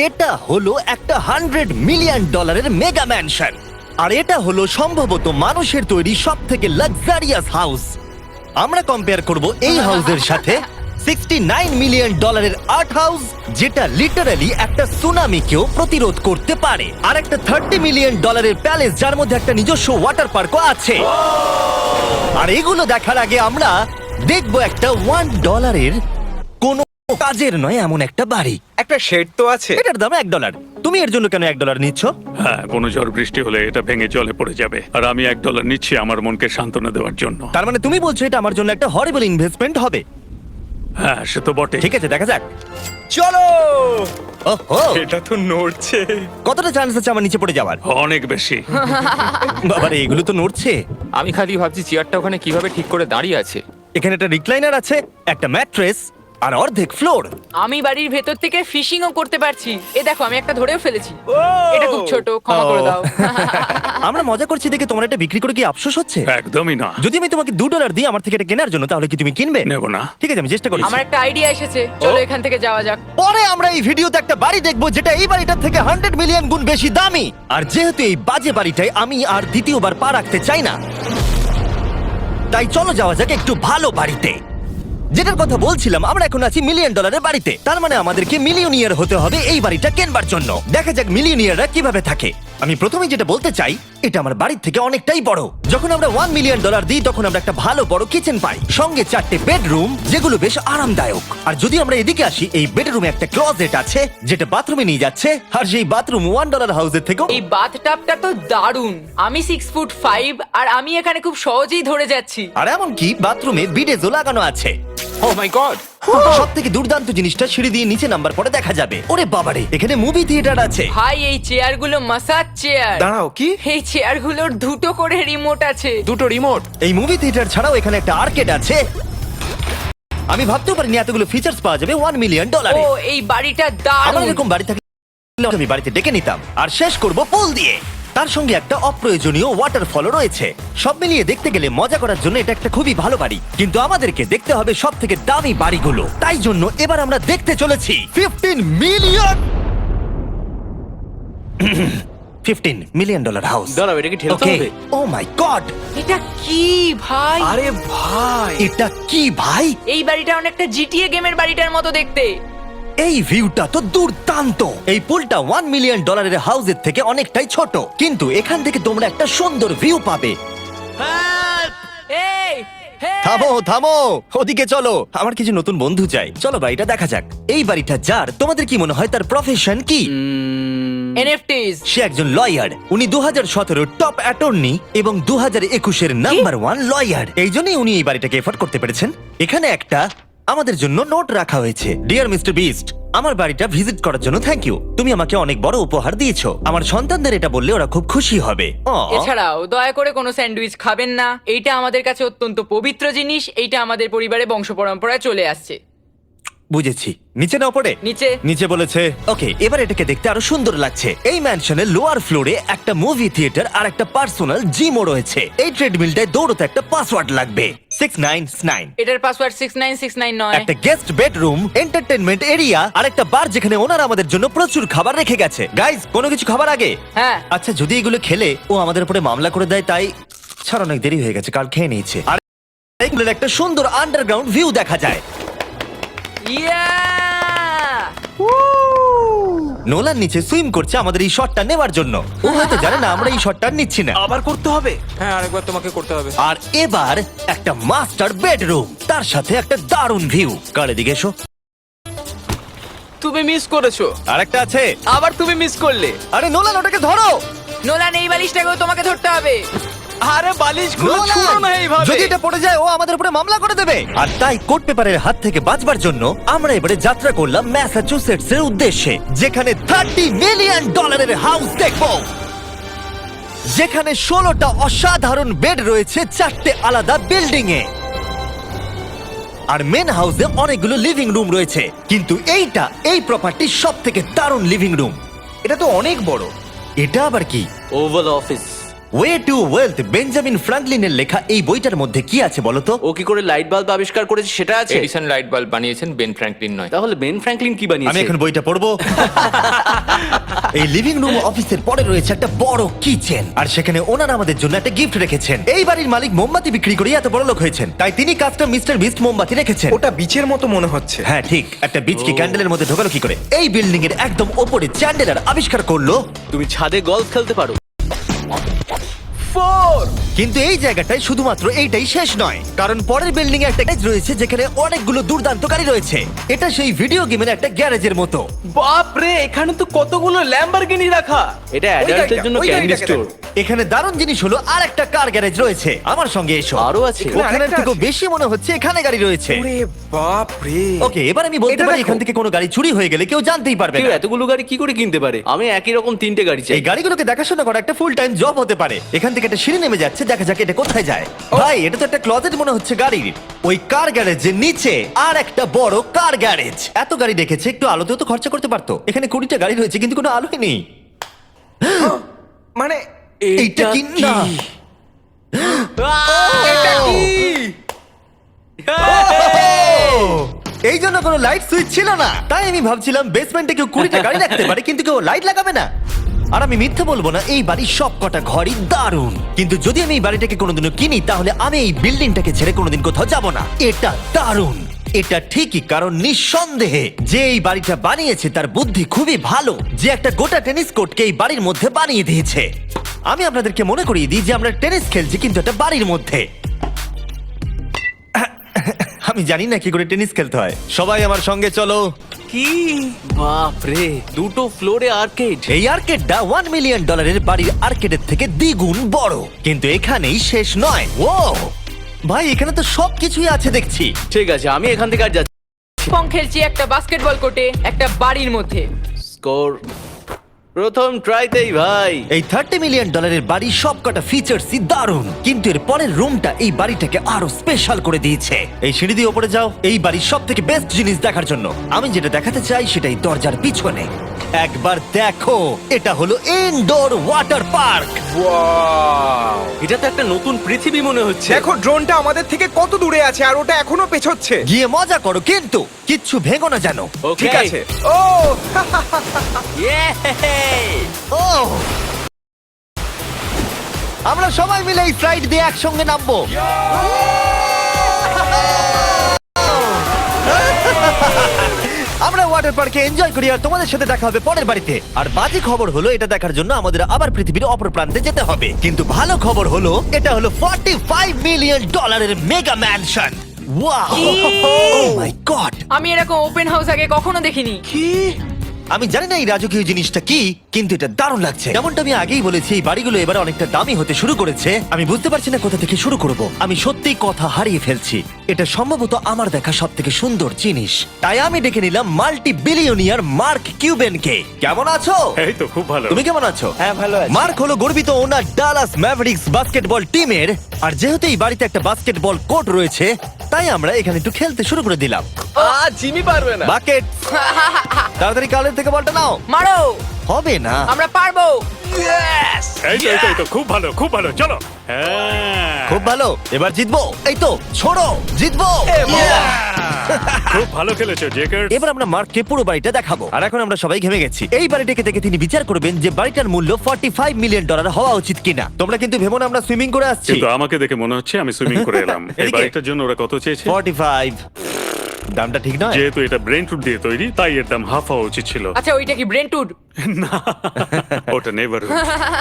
এটা হলো একটা $100 মিলিয়ন মেগা ম্যানশন, আর এটা হলো সম্ভবত মানুষের তৈরি সব থেকে লাক্সারিয়াস হাউস। আমরা কম্পেয়ার করব এই হাউসের সাথে $69 মিলিয়ন আর্ট হাউস, যেটা লিটারালি একটা সুনামিকেও প্রতিরোধ করতে পারে, আর একটা $30 মিলিয়ন প্যালেস যার মধ্যে একটা নিজস্ব ওয়াটার পার্কও আছে। আর এগুলো দেখার আগে আমরা দেখবো একটা $1 কোনো কাজের নয় এমন একটা বাড়ি। একটা শেড তো আছে। এটার দাম $1। তুমি এর জন্য কেন $1 নিচ্ছ? হ্যাঁ, কোনো ঝড় বৃষ্টি হলে এটা ভেঙে জলে পড়ে যাবে, আর আমি $1 নিচ্ছি আমার মনকে সান্ত্বনা দেওয়ার জন্য। তার মানে তুমি বলছো এটা আমার জন্য একটা হরিবল ইনভেস্টমেন্ট হবে? হ্যাঁ, সে তো বটে। ঠিক আছে, দেখা যাক। চলো। ওহো, এটা তো নড়ছে। কতটা চান্স আছে আমার নিচে পড়ে যাওয়ার? অনেক বেশি। বাবারে, এগুলো তো নড়ছে। আমি খালি ভাবছি চেয়ারটা ওখানে কিভাবে ঠিক করে দাঁড়িয়ে আছে। এখানে একটা রিক্লাইনার আছে, একটা ম্যাট্রেস, আর অর্ধেক ফ্লোর। আমি বাড়ির ভেতর থেকে ফিশিংও করতে পারছি। এ দেখো, আমি একটা ধরেও ফেলেছি। এটা খুব ছোট, ক্ষমা করে দাও। আমরা মজা করছি দেখে তোমার এটা বিক্রি করে কি আফসোস হচ্ছে? একদমই না। যদি আমি তোমাকে $2 দিই আমার থেকে এটা কেনার জন্য, তাহলে কি তুমি কিনবে? নেব না। ঠিক আছে, আমি চেষ্টা করছি। আমার একটা আইডিয়া এসেছে, চলো এখান থেকে যাওয়া যাক। পরে আমরা এই ভিডিওতে একটা বাড়ি দেখবো যেটা এই বাড়িটার থেকে 100 মিলিয়ন গুণ বেশি দামি। আর যেহেতু এই বাজে বাড়িটায় আমি আর দ্বিতীয়বার পা রাখতে চাই না, তাই চলো যাওয়া যাক একটু ভালো বাড়িতে। যেটার কথা বলছিলাম, আমরা এখন আছি $1 মিলিয়ন বাড়িতে। তার মানে আমাদেরকে মিলিয়নিয়ার হতে হবে এই বাড়িটা কেনবার জন্য। দেখা যাক মিলিয়নিয়াররা কিভাবে থাকে। আমি প্রথমেই যেটা বলতে চাই, এটা আমার বাড়ির থেকে অনেকটাই বড়। যখন আমরা $1 মিলিয়ন দিই তখন আমরা একটা ভালো বড় কিচেন পাই, সঙ্গে 4টে বেডরুম যেগুলো বেশ আরামদায়ক। আর যদি আমরা এদিকে আসি, এই বেডরুমে একটা ক্লোজেট আছে যেটা বাথরুমে নিয়ে যাচ্ছে, আর সেই বাথরুম $1 হাউসের থেকেও। এই বাথটাবটা তো দারুণ। আমি 6'5" আর আমি এখানে খুব সহজেই ধরে যাচ্ছি। আর এমনকি বাথরুমে বিডেজও লাগানো আছে। ও মাই গড! সব থেকে দুর্দান্ত জিনিসটা সিঁড়ি দিয়ে নিচে নাম্বার পরে দেখা যাবে। ওরে বাবারে, এখানে মুভি থিয়েটার আছে। ভাই, এই চেয়ারগুলো মাসাজ চেয়ার। দাঁড়াও, কি? এই চেয়ারগুলোর দুটো করে রিমোট আছে। দুটো রিমোট? এই মুভি থিয়েটার ছাড়াও এখানে একটা আর্কেড আছে। আমি ভাবতেও পারিনি এতগুলো ফিচার্স পাওয়া যাবে $1 মিলিয়ন। ও, এই বাড়িটা আমার দারুণ। এরকম বাড়ি থাকলে আমি বাড়িতে ডেকে নিতাম, আর শেষ করব পুল দিয়ে। তার সঙ্গে একটা অপ্রয়োজনীয় ওয়াটারফলও রয়েছে। সব মিলিয়ে দেখতে গেলে মজা করার জন্য এটা একটা খুবই ভালো বাড়ি, কিন্তু আমাদেরকে দেখতে হবে সব থেকে দামি বাড়িগুলো। তাই জন্য এবার আমরা দেখতে চলেছি $15 মিলিয়ন হাউস। দাঁড়াও, এটা কি ঠেলতে হবে? ও মাই গড, এটা কি ভাই? আরে ভাই, এটা কি ভাই? এই বাড়িটা অনেকটা জিটিএ গেমের বাড়িটার মতো দেখতে। এই ভিউটা তো দুর্দান্ত। এই পুলটা $1 মিলিয়ন হাউসের থেকে অনেকটাই ছোট, কিন্তু এখান থেকে তোমরা একটা সুন্দর ভিউ পাবে। এই, hey! থামো থামো, ওদিকে চলো, আমার কিছু নতুন বন্ধু চাই। চলো বাড়িটা দেখা যাক। এই বাড়িটা যার, তোমাদের কি মনে হয় তার প্রফেশন কি? NFTs। সে একজন লয়ার। উনি 2017 টপ অ্যাটর্নি এবং 2021 নাম্বার 1 লয়ার। এই জন্যই উনি এই বাড়িটাকে এফোর্ড করতে পেরেছেন। এখানে একটা আমাদের জন্য নোট রাখা হয়েছে। ডিয়ার মিস্টার বিস্ট, আমার বাড়িটা ভিজিট করার জন্য থ্যাংক ইউ। তুমি আমাকে অনেক বড় উপহার দিয়েছো। আমার সন্তানদের এটা বললে ওরা খুব খুশি হবে। এছাড়াও দয়া করে কোনো স্যান্ডউইচ খাবেন না। এইটা আমাদের কাছে অত্যন্ত পবিত্র জিনিস। এইটা আমাদের পরিবারে বংশ পরম্পরায় চলে আসছে। বুঝেছি। নিচে নাও পড়ে। নিচে। নিচে বলেছে। ওকে, এবার এটাকে দেখতে আরো সুন্দর লাগছে। এই ম্যানশনের লোয়ার ফ্লোরে একটা মুভি থিয়েটার আর একটা পার্সোনাল জিমও রয়েছে। এই ট্রেডমিলটায় দৌড়তে একটা পাসওয়ার্ড লাগবে, 699। এটার পাসওয়ার্ড 69699 নয়। একটা গেস্ট বেডরুম, এন্টারটেইনমেন্ট এরিয়া আর একটা বার যেখানে ওনারা আমাদের জন্য প্রচুর খাবার রেখে গেছে। গাইজ, কোনো কিছু খাবার আগে? হ্যাঁ। আচ্ছা, যদি এগুলো খেলে ও আমাদের উপরে মামলা করে দেয়, তাই ছাড়, অনেক দেরি হয়ে গেছে, কাল খেয়ে নিয়েছে। আর এগুলোর একটা সুন্দর আন্ডারগ্রাউন্ড ভিউ দেখা যায়। ইয়া! নোলান নিচে সুইম করছে আমাদের এই শটটা নেবার জন্য। ও হয়তো জানে না আমরা এই শটটা নিচ্ছি না। আবার করতে হবে? হ্যাঁ, আরেকবার তোমাকে করতে হবে। আর এবার একটা মাস্টার বেডরুম, তার সাথে একটা দারুণ ভিউ। কার এদিকে এসো। তুমি মিস করেছো। আর একটা আছে। আবার তুমি মিস করলে। আরে নোলান, ওটাকে ধরো। নোলান, এই বালিশটাকেও তোমাকে ধরতে হবে। আরে বালিশগুলো নোলান, ছুঁড়ো না এইভাবে। যদি এটা পড়ে যায় ও আমাদের উপরে মামলা করে দেবে। আর তাই কোর্ট পেপারের হাত থেকে বাঁচবার জন্য আমরা এবারে যাত্রা করলাম ম্যাসাচুসেটস এর উদ্দেশ্যে, যেখানে $30 মিলিয়ন হাউস দেখবো, যেখানে 16টা অসাধারণ বেড রয়েছে 4টে আলাদা বিল্ডিং এ। আর মেন হাউসে অনেকগুলো লিভিং রুম রয়েছে, কিন্তু এইটা এই প্রপার্টির সব থেকে দারুণ লিভিং রুম। এটা তো অনেক বড়। এটা আবার কি? Oval office. Way to wealth Benjamin ফ্রাঙ্কলিনের লেখা এই বইটার মধ্যে কি আছে বলো তো? ও কি করে লাইট বাল্ব আবিষ্কার করেছে সেটা আছে? এডিসন লাইট বাল্ব বানিয়েছেন, বেন ফ্র্যাঙ্কলিন নয়। তাহলে বেন ফ্র্যাঙ্কলিন কি আমি বানিয়েছে? এখন বইটা পড়বো। এই লিভিং রুম অফিসের পরে রয়েছে একটা বড় কিচেন, আর সেখানে ওনারা আমাদের জন্য একটা গিফট রেখেছেন। এই বাড়ির মালিক মোমবাতি বিক্রি করে এত বড় লোক হয়েছেন, তাই তিনি কাস্টম মিস্টার বিস্ট মোমবাতি রেখেছেন। ওটা বিচের মতো মনে হচ্ছে। হ্যাঁ ঠিক, একটা বীজকে ক্যান্ডেলের মধ্যে ঢোকালো কি করে? এই বিল্ডিং এর একদম ওপরে চ্যান্ডেলার আবিষ্কার করলো। তুমি ছাদে গলফ খেলতে পারো। কিন্তু এই জায়গাটায় শুধুমাত্র এইটাই শেষ নয়, কারণ পরের বিল্ডিং এ একটা গ্যারেজ রয়েছে যেখানে অনেকগুলো দুর্দান্ত গাড়ি রয়েছে। এটা সেই ভিডিও গেমের একটা গ্যারেজের মতো। বাপ রে, এখানে তো কতগুলো ল্যাম্বরগিনি রাখা। এটা অ্যাডাল্টদের জন্য ওই ক্যান্ডি গাড়িটাকে স্টোর। এখানে দারুণ জিনিস হলো আর একটা কার গ্যারেজ রয়েছে। আমার সঙ্গে এসো। আরো আছে? ওখানের আরেকটা থেকেও আছে? বেশি মনে হচ্ছে এখানে গাড়ি রয়েছে। ওরে বাপ রে। ওকে, এবার আমি বলতে এটা পারি দেখো। এখান থেকে কোনো গাড়ি চুরি হয়ে গেলে কেউ জানতেই পারবে কেউ না। এতগুলো গাড়ি কি করে কিনতে পারে? আমি একই রকম 3টে গাড়ি চাই। এই গাড়িগুলোকে দেখাশোনা করা একটা ফুল টাইম জব হতে পারে। এখান থেকে একটা সিঁড়ি নেমে যাচ্ছে, দেখা যাক এটা কোথায় যায়। ভাই, এটা তো একটা ক্লজেট মনে হচ্ছে গাড়ির। ওই কার গ্যারেজের নিচে আর একটা বড় কার গ্যারেজ। এত গাড়ি দেখেছে, একটু আলোতেও তো খরচা করতে পারতো। এখানে 20টা গাড়ি রয়েছে কিন্তু কোনো আলোই নেই। মানে এইটা কি না? এটা কি? এই জন্য কোনো লাইট সুইচ ছিল না, তাই আমি ভাবছিলাম বেসমেন্টে কেউ 20টা গাড়ি রাখতে পারে কিন্তু কেউ লাইট লাগাবে না। আর আমি মিথ্যে বলবো না, এই বাড়ির সব কটা ঘরই দারুণ। কিন্তু যদি আমি এই বাড়িটাকে কোনোদিনও কিনি, তাহলে আমি এই বিল্ডিংটাকে ছেড়ে কোনোদিন কোথাও যাব না। এটা দারুণ। এটা ঠিকই, কারণ নিঃসন্দেহে যে এই বাড়িটা বানিয়েছে তার বুদ্ধি খুবই ভালো, যে একটা গোটা টেনিস কোর্টকে এই বাড়ির মধ্যে বানিয়ে দিয়েছে। আমি আপনাদেরকে মনে করিয়ে দিই যে আমরা টেনিস খেলছি কিন্তু একটা বাড়ির মধ্যে। আমি জানি না কি করে টেনিস খেলতে হয়। সবাই আমার সঙ্গে চলো। কি বাপ রে, 2টো ফ্লোরে আর্কেড। এই আর্কেডটা $1 মিলিয়ন বাড়ির আর্কেডের থেকে দ্বিগুণ বড়। কিন্তু এখানেই শেষ নয়। ও ভাই, এখানে তো সবকিছুই আছে দেখছি। ঠিক আছে, আমি এখান থেকে আর যাচ্ছি। পং খেলছি একটা বাস্কেটবল কোর্টে একটা বাড়ির মধ্যে। স্কোর প্রথম ট্রাইতেই ভাই। এই $30 মিলিয়ন বাড়ির সবকটা ফিচার্সই দারুণ, কিন্তু এর পরের রুমটা এই বাড়িটাকে আরো স্পেশাল করে দিয়েছে। এই সিঁড়ি দিয়ে উপরে যাও এই বাড়ির সব থেকে বেস্ট জিনিস দেখার জন্য। আমি যেটা দেখাতে চাই সেটাই দরজার পিছনে। একবার দেখো, এটা হলো ইনডোর ওয়াটার পার্ক। ওয়াও। এটা তো একটা নতুন পৃথিবী মনে হচ্ছে। দেখো ড্রোনটা আমাদের থেকে কত দূরে আছে আর ওটা এখনো পেছচ্ছে। গিয়ে মজা করো, কিন্তু কিচ্ছু ভেঙো না জানো। Okay. ঠিক আছে। ও Yay! ও, আমরা সবাই মিলে এই ফ্লাইট দিয়ে একসঙ্গে নামবো। আমরা ওয়াটার পার্কে এনজয় করি, আর তোমাদের সাথে দেখা হবে পরের বাড়িতে। আর বাজে খবর হলো, এটা দেখার জন্য আমাদের আবার পৃথিবীর অপর প্রান্তে যেতে হবে। কিন্তু ভালো খবর হলো, এটা হলো $45 মিলিয়ন মেগা ম্যানশন। ওয়াও, ও মাই গড! আমি এরকম ওপেন হাউস আগে কখনো দেখিনি। আমি জানি না এই রাজকীয় জিনিসটা কি, কিন্তু এটা দারুণ লাগছে। যেমনটা আমি আগেই বলেছি, এই বাড়িগুলো এবার অনেকটা দামি হতে শুরু করেছে। আমি বুঝতে পারছি না কোথা থেকে শুরু করব। আমি সত্যিই কথা হারিয়ে ফেলছি। এটা সম্ভবত আমার দেখা সব থেকে সুন্দর জিনিস, তাই আমি ডেকে নিলাম মাল্টি বিলিয়নিয়ার মার্ক কিউবেনকে। কেমন আছো? এই তো খুব ভালো। তুমি কেমন আছো? হ্যাঁ, ভালো আছি। মার্ক হলো গর্বিত ওনার ডালাস ম্যাভরিক্স বাস্কেটবল টিমের। আর যেহেতু এই বাড়িতে একটা বাস্কেটবল কোর্ট রয়েছে, তাই আমরা এখানে একটু খেলতে শুরু করে দিলাম। জিমি পারবে না। বাকেট, তাড়াতাড়ি কালের থেকে বলটা নাও। মারো, হবে না। আমরা পারবো। এই তো খুব ভালো, খুব ভালো। চলো। হ্যাঁ, খুব ভালো, এবার জিতবো। এই তো, ছোড়ো, জিতবো। খুব ভালো খেলেছো জেকার। এবার আমরা মার্ককে পুরো বাড়িটা দেখাবো। আর এখন আমরা সবাই ঘেমে গেছি। এই বাড়িটাকে দেখে তিনি বিচার করবেন যে বাড়িটার মূল্য $45 মিলিয়ন হওয়া উচিত কিনা। তোমরা কিন্তু ভেবো না আমরা সুইমিং করে আসছি। কিন্তু আমাকে দেখে মনে হচ্ছে আমি সুইমিং করে এলাম। এই এদিকে। বাড়িটার জন্য ওরা কত চেয়েছে? 45। দামটা ঠিক নয়। যেহেতু এটা ব্রেন টুড দিয়ে তৈরি, তাই এর দাম হাফ হওয়া উচিত ছিল। আচ্ছা, ওইটা কি ব্রেন্টউড? ওটা নেভার।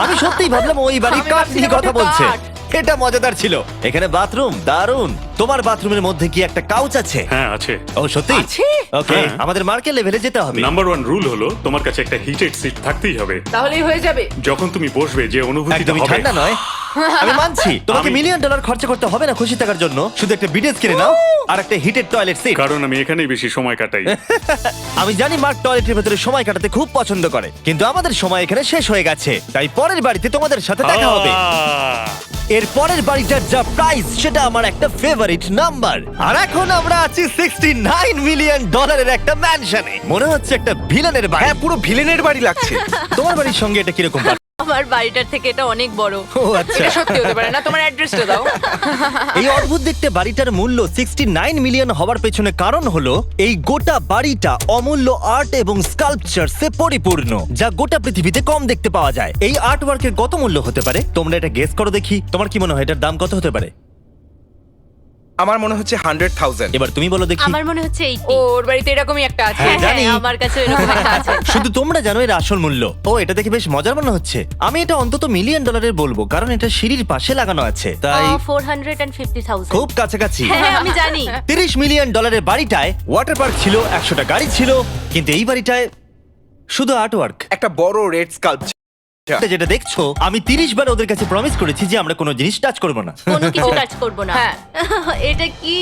আমি সত্যিই ভাবলাম ওই বাড়ির আমি কাঠ নিয়ে ভাবছিলাম কথা ওটা বলছে। কাঠ। এটা মজাদার ছিল। এখানে বাথরুম দারুণ। তোমার বাথরুমের মধ্যে কি একটা কাউচ আছে? হ্যাঁ আছে। ও সত্যি? আছে? ওকে, হ্যাঁ। আমাদের মার্কেট লেভেলে যেতে হবে। নাম্বার 1 রুল হলো তোমার কাছে একটা হিটেড সিট থাকতেই হবে। তাহলেই হয়ে যাবে। যখন তুমি বসবে যে অনুভূতিটা একদমই হবে। ঠান্ডা নয়। আমি মানছি তোমাকে $1 মিলিয়ন খরচা করতে হবে না খুশি থাকার জন্য। শুধু একটা বিডেস কিনে নাও আর একটা হিটেড টয়লেট সিট। কারণ আমি এখানেই বেশি সময় কাটাই। আমি জানি মার্ক টয়লেটের ভেতরে সময় কাটাতে খুব পছন্দ করে, কিন্তু আমাদের সময় এখানে শেষ হয়ে গেছে। তাই পরের বাড়িতে তোমাদের সাথে দেখা হবে। এর পরের বাড়িটার যা প্রাইস সেটা আমার একটা ফেভারিট নাম্বার। আর এখন আমরা আছি $69 মিলিয়ন একটা ম্যানশনে। মনে হচ্ছে একটা ভিলেনের বাড়ি। হ্যাঁ, পুরো ভিলেনের বাড়ি লাগছে। তোমার বাড়ির সঙ্গে এটা কিরকম? আমার বাড়িটার থেকে এটা অনেক বড়। ও আচ্ছা। এটা সত্যি হতে পারে না, তোমার অ্যাড্রেসটা দাও। এই অদ্ভুত দেখতে বাড়িটার মূল্য 69 মিলিয়ন হওয়ার পেছনে কারণ হলো এই গোটা বাড়িটা অমূল্য আর্ট এবং স্কাল্পচারসে পরিপূর্ণ, যা গোটা পৃথিবীতে কম দেখতে পাওয়া যায়। এই আর্ট ওয়ার্কের কত মূল্য হতে পারে তোমরা এটা গেস করো দেখি। তোমার কি মনে হয় এটার দাম কত হতে পারে? আমার মনে হচ্ছে 100,000। এবার তুমি বলো দেখি। আমার মনে হচ্ছে 80। ওর বাড়িতে এরকমই একটা আছে। হ্যাঁ, জানি। আমার কাছে এরকম একটা আছে। শুধু তোমরা জানো এর আসল মূল্য। ও, এটা দেখে বেশ মজার মনে হচ্ছে। আমি এটা অন্তত মিলিয়ন ডলারের বলবো, কারণ এটা সিঁড়ির পাশে লাগানো আছে, তাই 450,000। খুব কাছাকাছি। হ্যাঁ, আমি জানি। 30 মিলিয়ন ডলারের বাড়িটায় ওয়াটার পার্ক ছিল, 100টা গাড়ি ছিল, কিন্তু এই বাড়িটায় শুধু আর্ট ওয়ার্ক। একটা বড় রেড স্কাল্পচার। যেটা দেখছো, আমি 30 বার ওদের কাছে প্রমিস করেছি যে আমরা কোনো জিনিস টাচ করব না। কোনো কিছু টাচ করব না। হ্যাঁ। এটা কি?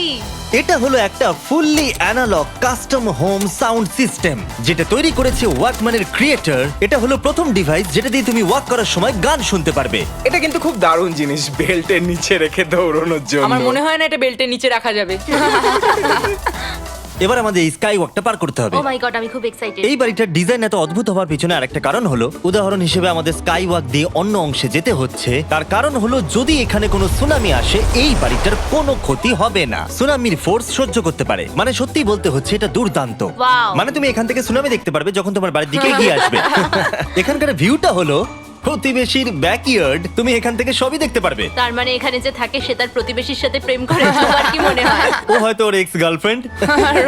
এটা হলো একটা fully analog custom home sound system, যেটা তৈরি করেছে ওয়াকম্যানের ক্রিয়েটর। এটা হলো প্রথম ডিভাইস যেটা দিয়ে তুমি ওয়াক করার সময় গান শুনতে পারবে। এটা কিন্তু খুব দারুণ জিনিস, বেল্টের নিচে রেখে দৌড়ানোর জন্য। আমার মনে হয় না এটা বেল্টের নিচে রাখা যাবে। এবার আমাদের এই স্কাই ওয়াকটা পার করতে হবে। ও মাই গড, আমি খুব এক্সাইটেড। এই বাড়িটার ডিজাইন এত অদ্ভুত হওয়ার পিছনে আরেকটা কারণ হলো, উদাহরণ হিসেবে আমাদের স্কাই ওয়াক দিয়ে অন্য অংশে যেতে হচ্ছে। তার কারণ হলো যদি এখানে কোনো সুনামি আসে এই বাড়িটার কোনো ক্ষতি হবে না। সুনামির ফোর্স সহ্য করতে পারে, মানে সত্যি বলতে হচ্ছে এটা দুর্দান্ত। Wow! মানে তুমি এখান থেকে সুনামি দেখতে পারবে যখন তোমার বাড়ির দিকে এগিয়ে আসবে। এখানকার ভিউটা হলো প্রতিবেশীর ব্যাকইয়ার্ড, তুমি এখান থেকে সবই দেখতে পারবে। তার মানে এখানে যে থাকে সে তার প্রতিবেশীর সাথে প্রেম করে, তোমার কি মনে হয়? ও হয়তো ওর এক্স গার্লফ্রেন্ড।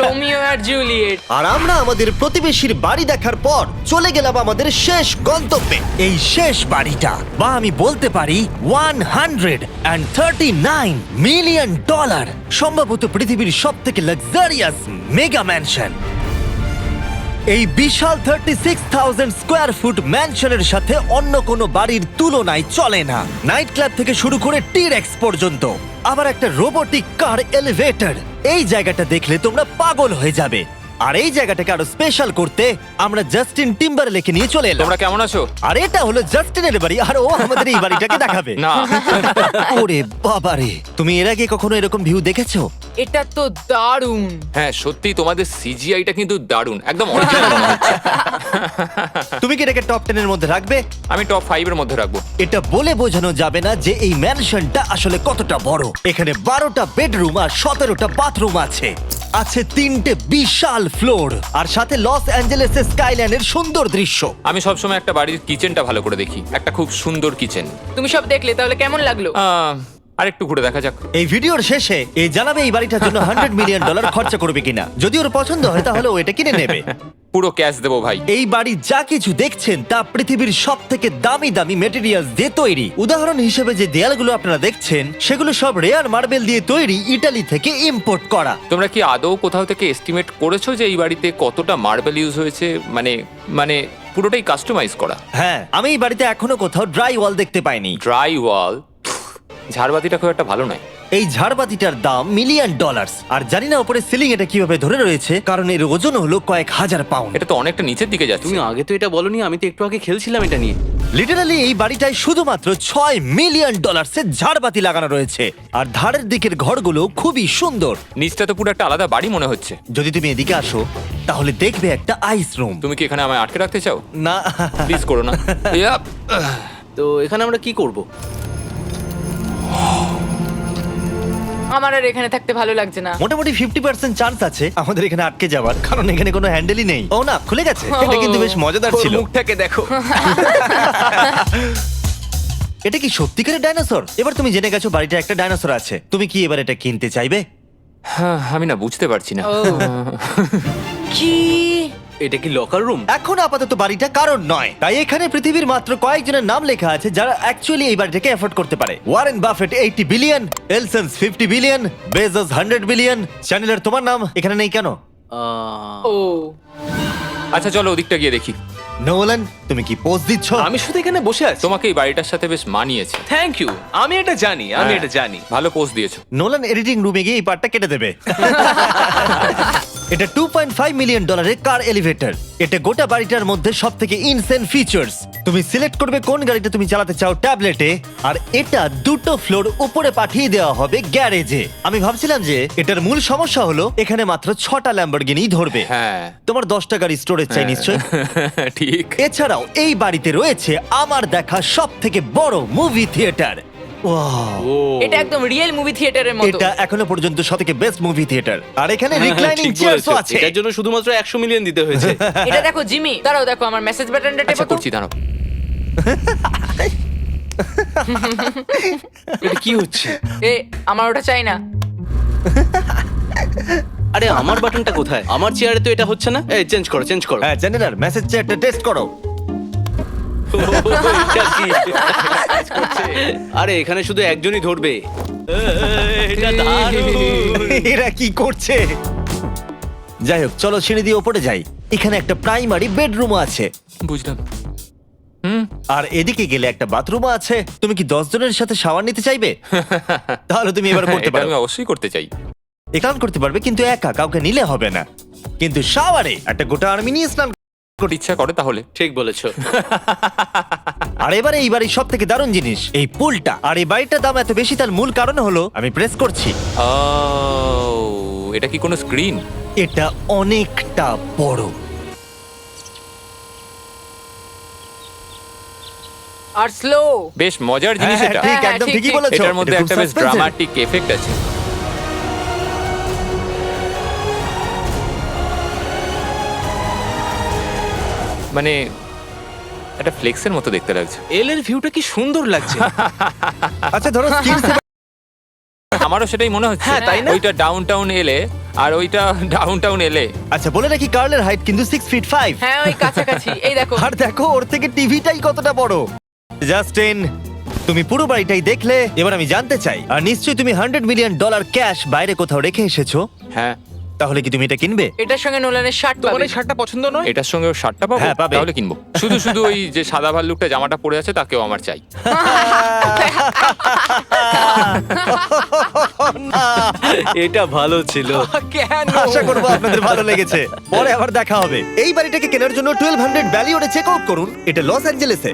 রোমিও আর জুলিয়েট। আর আমরা আমাদের প্রতিবেশীর বাড়ি দেখার পর চলে গেলাম আমাদের শেষ গন্তব্যে। এই শেষ বাড়িটা, বা আমি বলতে পারি 139 মিলিয়ন ডলার, সম্ভবত পৃথিবীর সব থেকে লাক্সারিয়াস মেগা ম্যানশন। এই বিশাল 36,000 স্কোয়ার ফুট ম্যানশনের সাথে অন্য কোনো বাড়ির তুলনায় চলে না। নাইট ক্লাব থেকে শুরু করে টিরেক্স পর্যন্ত, আবার একটা রোবোটিক কার এলিভেটর। এই জায়গাটা দেখলে তোমরা পাগল হয়ে যাবে। আর এই জায়গাটাকে আরো স্পেশাল করতে আমরা জাস্টিন টিম্বারলেকে নিয়ে চলে এলাম। তোমরা কেমন আছো? আর এটা হলো জাস্টিনের বাড়ি, আর ও আমাদের এই বাড়িটাকে দেখাবে। না। ওরে বাবারে, তুমি এর আগে কখনো এরকম ভিউ দেখেছো? এটা তো দারুণ। হ্যাঁ সত্যি তোমাদের সিজিআইটা কিন্তু দারুণ, একদম অরিজিনাল মনে হচ্ছে। তুমি কি এটাকে টপ 10 এর মধ্যে রাখবে? আমি টপ 5 এর মধ্যে রাখবো। এটা বলে বোঝানো যাবে না যে এই ম্যানশনটা আসলে কতটা বড়। এখানে 12টা বেডরুম আর 17টা বাথরুম আছে। আছে 3টে বিশাল ফ্লোর, আর সাথে লস অ্যাঞ্জেলেসের স্কাইল্যান্ডের সুন্দর দৃশ্য। আমি সবসময় একটা বাড়ির কিচেনটা ভালো করে দেখি, একটা খুব সুন্দর কিচেন। তুমি সব দেখলে, তাহলে কেমন লাগলো? আর একটু ঘুরে দেখা যাক। এই ভিডিওর শেষে এই জানাবে এই বাড়িটার জন্য 100 মিলিয়ন ডলার খরচা করবে কিনা। যদি ওর পছন্দ হয় তাহলে ও এটা কিনে নেবে। পুরো ক্যাশ দেবো ভাই। এই বাড়ি যা কিছু দেখছেন তা পৃথিবীর সব থেকে দামি দামি মেটেরিয়ালস দিয়ে তৈরি। উদাহরণ হিসেবে যে দেয়ালগুলো আপনারা দেখছেন সেগুলো সব রেয়ার মার্বেল দিয়ে তৈরি, ইতালি থেকে ইম্পোর্ট করা। তোমরা কি আদৌ কোথাও থেকে এস্টিমেট করেছো যে এই বাড়িতে কতটা মার্বেল ইউজ হয়েছে? মানে পুরোটাই কাস্টমাইজ করা। হ্যাঁ, আমি এই বাড়িতে এখনো কোথাও ড্রাই ওয়াল দেখতে পাইনি। ড্রাই ওয়াল? ঝাড়বাতিটা খুব একটা ভালো নয়। এই ঝাড়বাতিটার দাম মিলিয়ন ডলার, আর জানি না উপরে সিলিং এটা কিভাবে ধরে রয়েছে, কারণ এর ওজন হলো কয়েক হাজার পাউন্ড। এটা তো অনেকটা নিচের দিকে যাচ্ছে। তুমি আগে তো এটা বলনি, আমি তো একটু আগে খেলছিলাম এটা নিয়ে। লিটারালি এই বাড়িটায় শুধুমাত্র 6 মিলিয়ন ডলার্সের ঝাড়বাতি লাগানো রয়েছে, আর ধারের দিকের ঘরগুলো খুবই সুন্দর। নিচটা তো পুরো একটা আলাদা বাড়ি মনে হচ্ছে। যদি তুমি এদিকে আসো তাহলে দেখবে একটা আইস রুম। তুমি কি এখানে আমায় আটকে রাখতে চাও? না, প্লিজ করো না। ইয়াপ। তো এখানে আমরা কি করব? আমার আর এখানে থাকতে ভালো লাগছে না। মোটামুটি 50% চান্স আছে আমাদের এখানে আটকে যাওয়ার, কারণ এখানে কোনো হ্যান্ডেলই নেই। ও না, খুলে গেছে। এটা কিন্তু বেশ মজাদার ওর ছিল। মুখটাকে দেখো। এটা কি সত্যিকারের ডাইনোসর? এবার তুমি জেনে গেছো বাড়িটা একটা ডাইনোসর আছে। তুমি কি এবার এটা কিনতে চাইবে? হ্যাঁ, আমি না বুঝতে পারছি না। কি? এটা কি লকার রুম? এখন আপাতত বাড়িটা কারণ নয়, তাই এখানে পৃথিবীর মাত্র কয়েকজনের নাম লেখা আছে যারা অ্যাকচুয়ালি এই বাড়িটাকে এফোর্ড করতে পারে। Warren Buffett 80 billion, এলসন্স 50 billion, Bezos 100 billion. চ্যানেলের তোমার নাম এখানে নেই কেন? ও আচ্ছা চলো ওদিকটা গিয়ে দেখি। নোলান, তুমি কি পোজ দিচ্ছ? আমি শুধু এখানে বসে আছি। তোমাকে এই বাড়িটার সাথে বেশ মানিয়েছে। Thank you. আমি এটা জানি, আমি হ্যাঁ, এটা জানি। ভালো পোস্ট দিয়েছো। নোলান এডিটিং রুমে গিয়ে এই পার্টটা কেটে দেবে। এটা $2.5 মিলিয়ন কার এলিভেটর। এটা গোটা বাড়িটার মধ্যে সব থেকে ইনসেন ফিচার্স। তুমি সিলেক্ট করবে কোন গাড়িটা তুমি চালাতে চাও ট্যাবলেটে, আর এটা 2টো ফ্লোর উপরে পাঠিয়ে দেওয়া হবে গ্যারেজে। আমি ভাবছিলাম যে এটার মূল সমস্যা হলো এখানে মাত্র 6টা ল্যাম্বরগিনি ধরবে। হ্যাঁ তোমার 10টা গাড়ি স্টোরেজ চাই নিশ্চয়। ঠিক। এছাড়াও এই বাড়িতে রয়েছে আমার দেখা সব থেকে বড় মুভি থিয়েটার। এটা একদম রিয়েল মুভি থিয়েটারের মতো। এটা এখনো পর্যন্ত সবথেকে বেস্ট মুভি থিয়েটার। আর এখানে রিক্লাইনিং ঠিক চেয়ারও বলেছো। আছে। এটার জন্য শুধুমাত্র 100 মিলিয়ন দিতে হয়েছে। এটা দেখো জিমি, দাঁড়াও দেখো আমার মেসেজ বাটনটা টেপো আচ্ছা তো। করছি দাঁড়াও। এটা কি হচ্ছে? এ আমার ওটা চাই না। আরে আমার বাটনটা কোথায়? আমার চেয়ারে তো এটা হচ্ছে না। এই চেঞ্জ করো, চেঞ্জ করো। হ্যাঁ জানেন, আর মেসেজ চেয়ারটা টেস্ট করো। এটা কি? আরে এখানে শুধু একজনই ধরবে। এটা দারুণ। এরা কি করছে? যাই হোক, চলো সিঁড়ি দিয়ে ওপরে যাই। এখানে একটা প্রাইমারি বেডরুমও আছে, বুঝলাম। আর এদিকে গেলে একটা বাথরুমও আছে। তুমি কি 10 জনের সাথে শাওয়ার নিতে চাইবে? তাহলে তুমি এবার করতে এটা পারো। আমি অবশ্যই করতে চাই। এখান করতে পারবে, কিন্তু একা কাউকে নিলে হবে না। কিন্তু শাওয়ারে একটা গোটা আর্মি নিয়ে স্নান। করতে ইচ্ছা করে তাহলে। ঠিক বলেছো। আর এবারে এই বাড়ির সব থেকে দারুণ জিনিস এই পুলটা। আর এই বাড়িটার দাম এত বেশি তার মূল কারণ হলো, আমি প্রেস করছি, ও এটা কি কোনো স্ক্রিন? এটা অনেকটা বড়। আর স্লো। বেশ মজার জিনিস হ্যাঁ, এটা। ঠিক, হ্যাঁ, একদম ঠিক, ঠিকই ঠিক। বলেছো। এটার মধ্যে এটা খুব একটা বেশ suspense-এর। ড্রামাটিক এফেক্ট আছে। মানে একটা ফ্লেক্সের মতো দেখতে লাগছে। এল এর ভিউটা কি সুন্দর লাগছে। আচ্ছা ধরো স্কিন আমারও সেটাই মনে হচ্ছে। হ্যাঁ, তাই না? ওইটা ডাউনটাউন এলে আর ওইটা ডাউনটাউন এলে। আচ্ছা বলে রাখি, কার্লের হাইট কিন্তু 6'5". হ্যাঁ ওই কাছাকাছি। এই দেখো। আর দেখো ওর থেকে টিভিটাই কতটা বড়। জাস্টিন, তুমি পুরো বাড়িটাই দেখলে, এবার আমি জানতে চাই, আর নিশ্চয়ই তুমি $100 মিলিয়ন ক্যাশ বাইরে কোথাও রেখে এসেছো, হ্যাঁ তাহলে কি তুমি এটা কিনবে? এটার সঙ্গে নোলানের শার্ট তোমার পাবে। এই শার্টটা পছন্দ নয়? এটার সঙ্গে ওর শার্টটা পাবো, হ্যাঁ, পাবে। তাহলে কিনবো। শুধু শুধু ওই যে সাদা ভাল্লুকটা জামাটা পরে আছে তাকেও আমার চাই। এটা ভালো ছিল। কেন? আশা করবো আপনাদের ভালো লেগেছে। পরে আবার দেখা হবে। এই বাড়িটাকে কেনার জন্য 1200 ভ্যালিওরে চেক আউট করুন। এটা লস অ্যাঞ্জেলেসে।